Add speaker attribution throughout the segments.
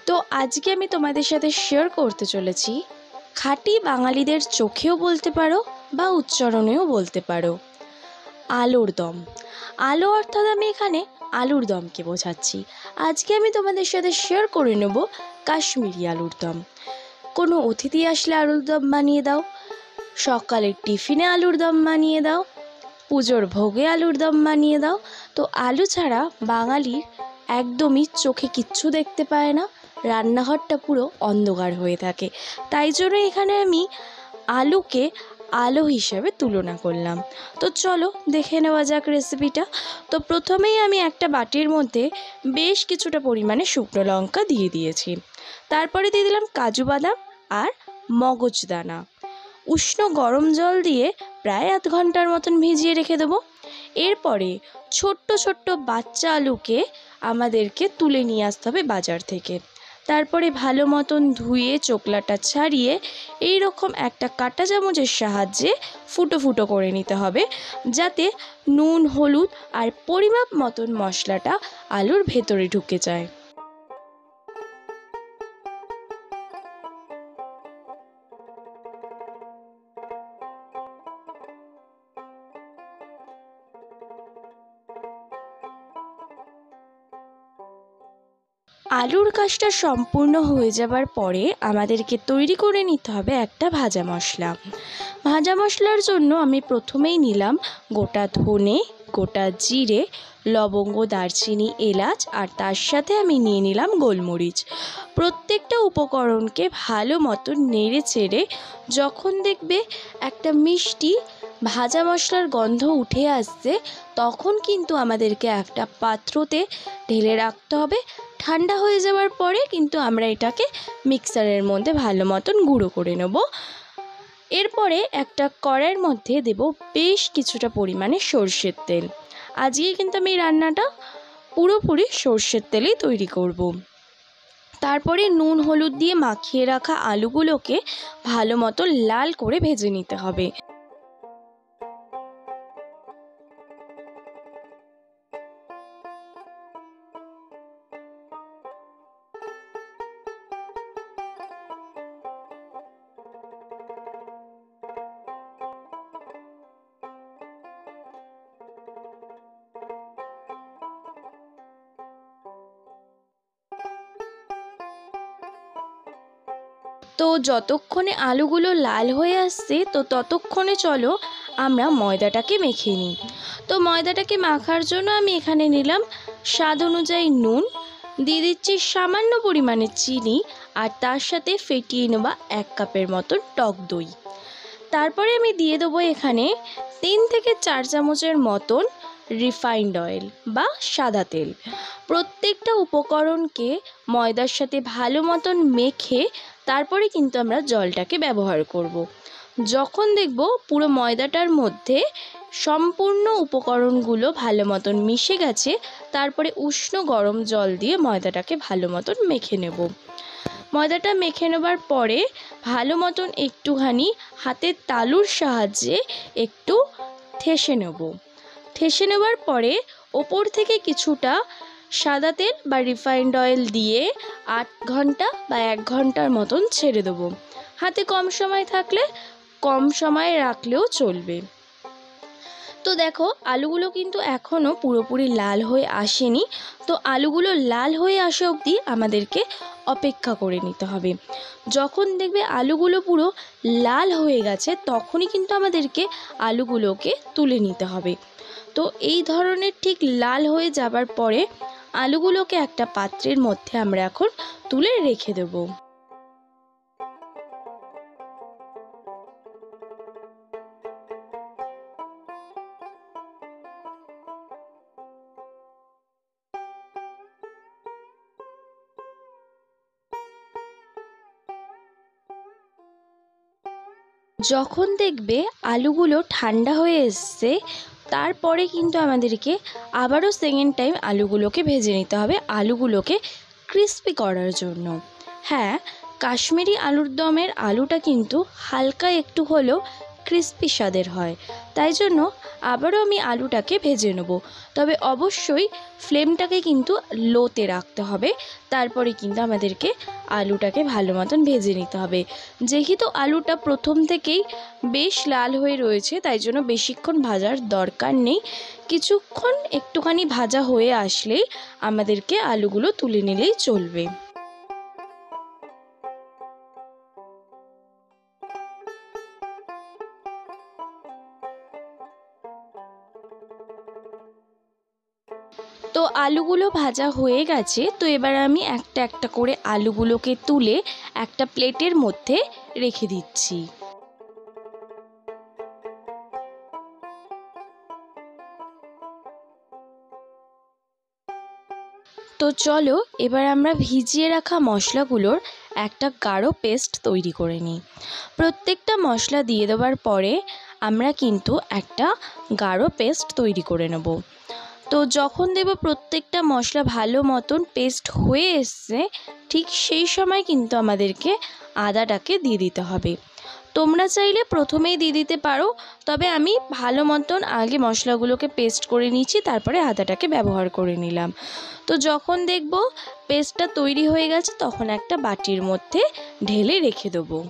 Speaker 1: তো আজকে আমি তোমাদের সাথে শেয়ার করতে চলেছি খাঁটি বাঙালিদের চোখেও বলতে পারো বা উচ্চারণেও বলতে পারো আলুর দম। আলু অর্থাৎ আমি এখানে আলুর দমকে বোঝাচ্ছি। আজকে আমি তোমাদের সাথে শেয়ার করে নেব কাশ্মীরি আলুর দম। কোনো অতিথি আসলে আলুর দম বানিয়ে দাও, সকালের টিফিনে আলুর দম বানিয়ে দাও, পুজোর ভোগে আলুর দম বানিয়ে দাও। তো আলু ছাড়া বাঙালির একদমই চোখে কিচ্ছু দেখতে পায় না, রান্নাঘরটা পুরো অন্ধকার হয়ে থাকে। তাই জন্য এখানে আমি আলুকে আলো হিসেবে তুলনা করলাম। তো চলো দেখে নেওয়া যাক রেসিপিটা। তো প্রথমেই আমি একটা বাটির মধ্যে বেশ কিছুটা পরিমাণে শুকনো লঙ্কা দিয়ে দিয়েছি। তারপরে দিয়ে দিলাম কাজু বাদাম আর মগজদানা। উষ্ণ গরম জল দিয়ে প্রায় আধ ঘন্টার মতন ভিজিয়ে রেখে দেবো। এরপরে ছোট্ট ছোট্ট বাচ্চা আলুকে আমাদেরকে তুলে নিয়ে আসতে হবে বাজার থেকে। তারপরে ভালো মতন ধুয়ে চোকলাটা ছাড়িয়ে এই রকম একটা কাঁটা চামচের সাহায্যে ফুটো ফুটো করে নিতে হবে, যাতে নুন, হলুদ আর পরিমাপ মতন মশলাটা আলুর ভেতরে ঢুকে যায়। আলুর কাজটা সম্পূর্ণ হয়ে যাবার পরে আমাদেরকে তৈরি করে নিতে হবে একটা ভাজা মশলা। ভাজা মশলার জন্য আমি প্রথমেই নিলাম গোটা ধনে, গোটা জিরে, লবঙ্গ, দারচিনি, এলাচ আর তার সাথে আমি নিয়ে নিলাম গোলমরিচ। প্রত্যেকটা উপকরণকে ভালো মতো নেড়ে চেড়ে যখন দেখবে একটা মিষ্টি ভাজা মশলার গন্ধ উঠে আসছে, তখন কিন্তু আমাদেরকে একটা পাত্রতে ঢেলে রাখতে হবে। ঠান্ডা হয়ে যাওয়ার পরে কিন্তু আমরা এটাকে মিক্সারের মধ্যে ভালো মতন গুঁড়ো করে নেব। এরপরে একটা কড়াইয়ের মধ্যে দেব বেশ কিছুটা পরিমাণে সর্ষের তেল। আজকে কিন্তু আমি রান্নাটা পুরোপুরি সর্ষের তেলেই তৈরি করব। তারপরে নুন হলুদ দিয়ে মাখিয়ে রাখা আলুগুলোকে ভালো মতো লাল করে ভেজে নিতে হবে। তো যতক্ষণে আলুগুলো লাল হয়ে আসছে, তো ততক্ষণে চলো আমরা ময়দাটাকে মেখে নিই। তো ময়দাটাকে মাখার জন্য আমি এখানে নিলাম স্বাদ অনুযায়ী নুন, দিয়ে দিচ্ছি সামান্য পরিমাণে চিনি আর তার সাথে ফেটিয়ে নেওয়া 1 কাপের মতন টক দই। তারপরে আমি দিয়ে দেবো এখানে 3 থেকে 4 চামচের মতন রিফাইন্ড অয়েল বা সাদা তেল। প্রত্যেকটা উপকরণকে ময়দার সাথে ভালো মতন মেখে তারপরে কিন্তু আমরা জলটাকে ব্যবহার করব। যখন দেখব পুরো ময়দাটার মধ্যে সম্পূর্ণ উপকরণগুলো ভালো মতন মিশে গেছে, তারপরে উষ্ণ গরম জল দিয়ে ময়দাটাকে ভালো মতন মেখে নেব। ময়দাটা মেখে নেবার পরে ভালো মতন একটুখানি হাতের তালুর সাহায্যে একটু ঠেসে নেব। ঠেসে নেবার পরে ওপর থেকে কিছুটা সাদা তেল বা রিফাইন্ড অয়েল দিয়ে 8 ঘন্টা বা 1 ঘন্টার মতন ছেড়ে দেবো। হাতে কম সময় থাকলে কম সময় রাখলেও চলবে। তো দেখো আলুগুলো কিন্তু এখনও পুরোপুরি লাল হয়ে আসেনি। তো আলুগুলো লাল হয়ে আসা অবধি আমাদেরকে অপেক্ষা করে নিতে হবে। যখন দেখবে আলুগুলো পুরো লাল হয়ে গেছে, তখনই কিন্তু আমাদেরকে আলুগুলোকে তুলে নিতে হবে। তো এই ধরনের ঠিক লাল হয়ে যাবার পরে আলুগুলোকে একটা পাত্রের মধ্যে আমরা এখন তুলে রেখে দেবো। যখন দেখবে আলুগুলো ঠান্ডা হয়ে এসছে, তারপরে কিন্তু আমাদেরকে আবারও সেকেন্ড টাইম আলুগুলোকে ভেজে নিতে হবে, আলুগুলোকে ক্রিস্পি করার জন্য। হ্যাঁ, কাশ্মীরি আলুর দমের আলুটা কিন্তু হালকা একটু হলেও ক্রিস্পি স্বাদের হয়। তাই জন্য আবারও আমি আলুটাকে ভেজে নেব, তবে অবশ্যই ফ্লেমটাকে কিন্তু লোতে রাখতে হবে। তারপরে কিন্তু আমাদেরকে আলুটাকে ভালো মতন ভেজে নিতে হবে। যেহেতু আলুটা প্রথম থেকেই বেশ লাল হয়ে রয়েছে, তাই জন্য বেশিক্ষণ ভাজার দরকার নেই। কিছুক্ষণ একটুখানি ভাজা হয়ে আসলেই আমাদেরকে আলুগুলো তুলে নিলেই চলবে। তো আলুগুলো ভাজা হয়ে গেছে। তো এবার আমি একটা একটা করে আলুগুলোকে তুলে একটা প্লেটের মধ্যে রেখে দিচ্ছি। তো চলো এবার আমরা ভিজিয়ে রাখা মশলাগুলোর একটা গাঢ় পেস্ট তৈরি করে নিই। প্রত্যেকটা মশলা দিয়ে দেওয়ার পরে আমরা কিন্তু একটা গাঢ় পেস্ট তৈরি করে নেব। তো যখন দেব প্রত্যেকটা মশলা ভালো মতন পেস্ট হয়ে এসছে, ঠিক সেই সময় কিন্তু আমাদেরকে আদাটাকে দিয়ে দিতে হবে। তোমরা চাইলে প্রথমেই দিয়ে দিতে পারো, তবে আমি ভালো মতন আগে মশলাগুলোকে পেস্ট করে নিচ্ছি, তারপরে আদাটাকে ব্যবহার করে নিলাম। তো যখন দেখব পেস্টটা তৈরি হয়ে গেছে, তখন একটা বাটির মধ্যে ঢেলে রেখে দেবো।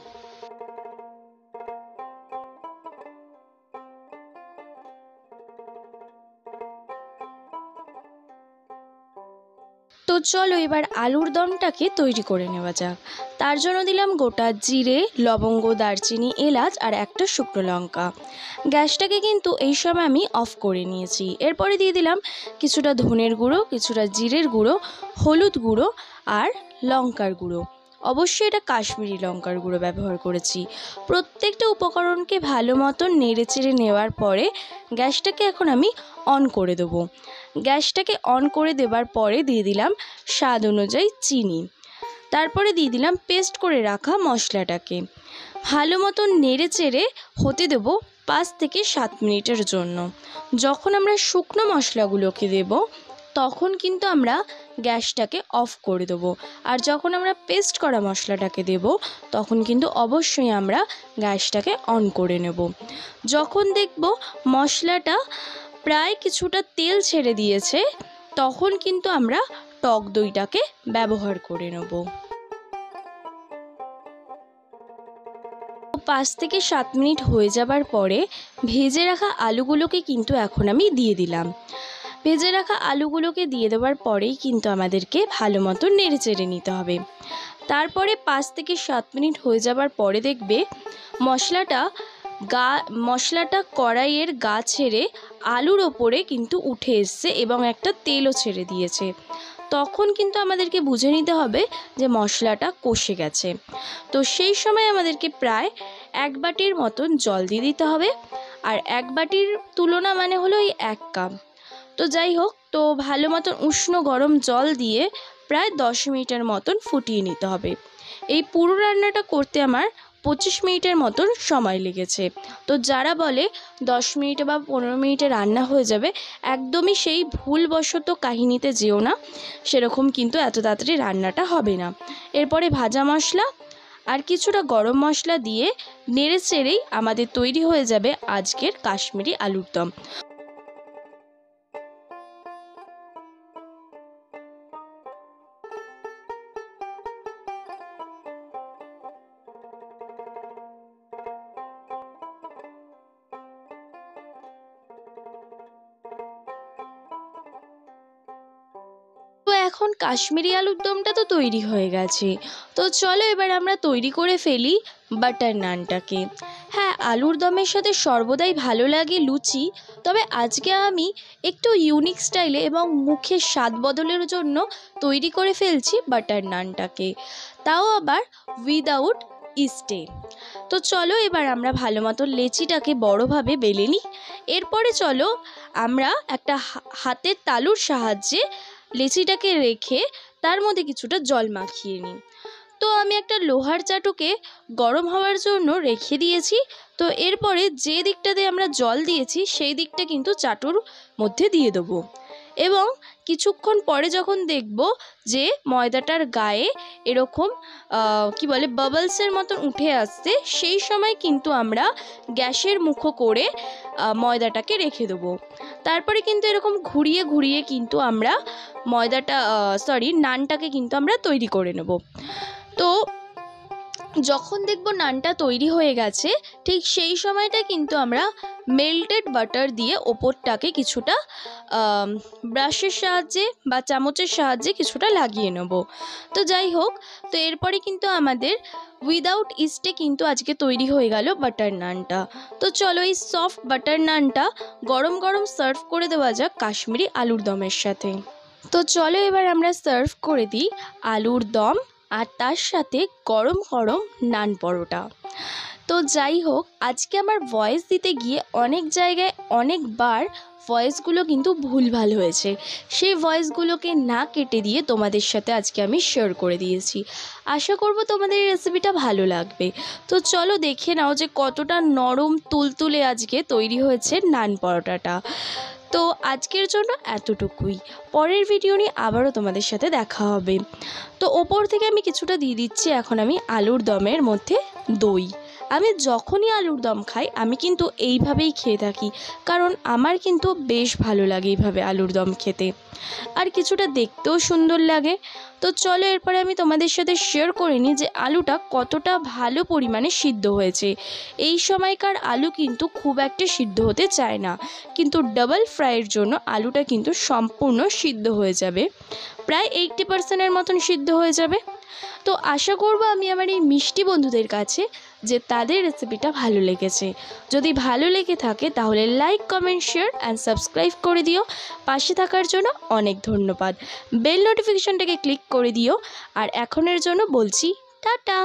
Speaker 1: তো চলো এবার আলুর দমটাকে তৈরি করে নেওয়া যাক। তার জন্য দিলাম গোটা জিরে, লবঙ্গ, দারচিনি, এলাচ আর একটা শুকনো লঙ্কা। গ্যাসটাকে কিন্তু এই সময় আমি অফ করে নিয়েছি। এরপরে দিয়ে দিলাম কিছুটা ধনের গুঁড়ো, কিছুটা জিরের গুঁড়ো, হলুদ গুঁড়ো আর লঙ্কার গুঁড়ো। অবশ্যই এটা কাশ্মীরি লঙ্কার গুঁড়ো ব্যবহার করেছি। প্রত্যেকটা উপকরণকে ভালো মতন নেড়ে চেড়ে নেওয়ার পরে গ্যাসটাকে এখন আমি অন করে দেবো। গ্যাসটাকে অন করে দেওয়ার পরে দিয়ে দিলাম স্বাদ অনুযায়ী চিনি। তারপরে দিয়ে দিলাম পেস্ট করে রাখা মশলাটাকে। ভালো মতন নেড়ে চেড়ে হতে দেবো 5 থেকে 7 মিনিটের জন্য। যখন আমরা শুকনো মশলাগুলোকে দেব, তখন কিন্তু আমরা গ্যাসটাকে অফ করে দেবো। আর যখন আমরা পেস্ট করা মশলাটাকে দেব, তখন কিন্তু অবশ্যই আমরা গ্যাসটাকে অন করে নেব। যখন দেখব মশলাটা প্রায় কিছুটা তেল ছেড়ে দিয়েছে, তখন কিন্তু আমরা টক দইটাকে ব্যবহার করে নেব। 5 থেকে 7 মিনিট হয়ে যাবার পরে ভেজে রাখা আলুগুলোকে কিন্তু এখন আমি দিয়ে দিলাম। ভেজে রাখা আলুগুলোকে দিয়ে দেওয়ার পরেই কিন্তু আমাদেরকে ভালো মতো নেড়ে চেড়ে নিতে হবে। তারপরে 5 থেকে 7 মিনিট হয়ে যাবার পরে দেখবে মশলাটা কড়াইয়ের গা ছেড়ে আলুর ওপরে কিন্তু উঠে এসছে এবং একটা তেলও ছেড়ে দিয়েছে। তখন কিন্তু আমাদেরকে বুঝে নিতে হবে যে মশলাটা কষে গেছে। তো সেই সময় আমাদেরকে প্রায় 1 বাটির মতন জল দিয়ে দিতে হবে। আর 1 বাটির তুলনা মানে হলো এই 1 কাপ। তো যাই হোক, তো ভালো মতন উষ্ণ গরম জল দিয়ে প্রায় 10 মিনিটের মতন ফুটিয়ে নিতে হবে। এই পুরো রান্নাটা করতে আমার 25 মিনিটের মতন সময় লেগেছে। তো যারা বলে 10 মিনিটে বা 15 মিনিটে রান্না হয়ে যাবে, একদমই সেই ভুলবশত কাহিনীতে যেও না। সেরকম কিন্তু এত তাড়াতাড়ি রান্নাটা হবে না। এরপরে ভাজা মশলা আর কিছুটা গরম মশলা দিয়ে নেড়ে চেড়েই আমাদের তৈরি হয়ে যাবে আজকের কাশ্মীরি আলুর দম। তো এখন কাশ্মীরি আলুর দমটা তো তৈরি হয়ে গেছে। তো চলো এবার আমরা তৈরি করে ফেলি বাটার নানটাকে। হ্যাঁ, আলুর দমের সাথে সর্বদাই ভালো লাগে লুচি, তবে আজকে আমি একটু ইউনিক স্টাইলে এবং মুখের স্বাদ বদলের জন্য তৈরি করে ফেলছি বাটার নানটাকে, তাও আবার উইদাউট ইস্টে। তো চলো এবার আমরা ভালো মতো লেচিটাকে বড়োভাবে বেলে নিই। এরপরে চলো আমরা একটা হাতের তালুর সাহায্যে লেচিটাকে রেখে তার মধ্যে কিছুটা জল মাখিয়ে নিই। তো আমি একটা লোহার চাটুকে গরম হওয়ার জন্য রেখে দিয়েছি। তো এরপরে যে দিকটাতে আমরা জল দিয়েছি সেই দিকটা কিন্তু চাটুর মধ্যে দিয়ে দেবো এবং কিছুক্ষণ পরে যখন দেখব যে ময়দাটার গায়ে এরকম কি বলে বাবলসের মতন উঠে আসছে, সেই সময় কিন্তু আমরা গ্যাসের মুখো করে ময়দাটাকে রেখে দেবো। তারপরে কিন্তু এরকম ঘুরিয়ে ঘুরিয়ে কিন্তু আমরা নানটাকে কিন্তু আমরা তৈরি করে নেব। তো যখন দেখব নানটা তৈরি হয়ে গেছে, ঠিক সেই সময়টা কিন্তু আমরা মেল্টেড বাটার দিয়ে ওপরটাকে কিছুটা ব্রাশের সাহায্যে বা চামচের সাহায্যে কিছুটা লাগিয়ে নেব। তো যাই হোক, তো এরপরে কিন্তু আমাদের উইদাউট ইস্টে কিন্তু আজকে তৈরি হয়ে গেল বাটার নানটা। তো চলো এই সফট বাটার নানটা গরম গরম সার্ভ করে দেওয়া যাক কাশ্মীরি আলুর দমের সাথে। তো চলো এবার আমরা সার্ভ করে দিই আলুর দম আর তার সাথে গরম গরম নান পরোটা। তো যাই হোক, আজকে আমার ভয়েস দিতে গিয়ে অনেক জায়গায় অনেকবার ভয়েসগুলো কিন্তু ভুলভাল হয়েছে। সেই ভয়েসগুলোকে না কেটে দিয়ে তোমাদের সাথে আজকে আমি শেয়ার করে দিয়েছি। আশা করব তোমাদের এই রেসিপিটা ভালো লাগবে। তো চলো দেখে নাও যে কতটা নরম তুলতুলে আজকে তৈরি হয়েছে নান পরোটাটা। তো আজকের জন্য এতটুকুই। পরের ভিডিও নিয়ে আবারও তোমাদের সাথে দেখা হবে। তো ওপর থেকে আমি কিছুটা দিয়ে দিচ্ছি এখন আমি আলুর দমের মধ্যে দই। আমি যখনই আলুর দম খাই আমি কিন্তু এইভাবেই খেয়ে থাকি, কারণ আমার কিন্তু বেশ ভালো লাগে এইভাবে আলুর দম খেতে, আর কিছুটা দেখতেও সুন্দর লাগে। তো চলো এরপরে আমি তোমাদের সাথে শেয়ার করে নিই যে আলুটা কতটা ভালো পরিমাণে সিদ্ধ হয়েছে। এই সময়কার আলু কিন্তু খুব একটা সিদ্ধ হতে চায় না, কিন্তু ডাবল ফ্রাইয়ের জন্য আলুটা কিন্তু সম্পূর্ণ সিদ্ধ হয়ে যাবে, প্রায় 80% মতন সিদ্ধ হয়ে যাবে। তো আশা করব আমি আমার এই মিষ্টি বন্ধুদের কাছে যে তাদের রেসিপিটা ভালো লেগেছে। যদি ভালো লেগে থাকে তাহলে like, comment, share and subscribe করে দিও। পাশে থাকার জন্য অনেক ধন্যবাদ। বেল নোটিফিকেশনটাকে ক্লিক করে দিও। আর এখনের জন্য বলছি টাটা।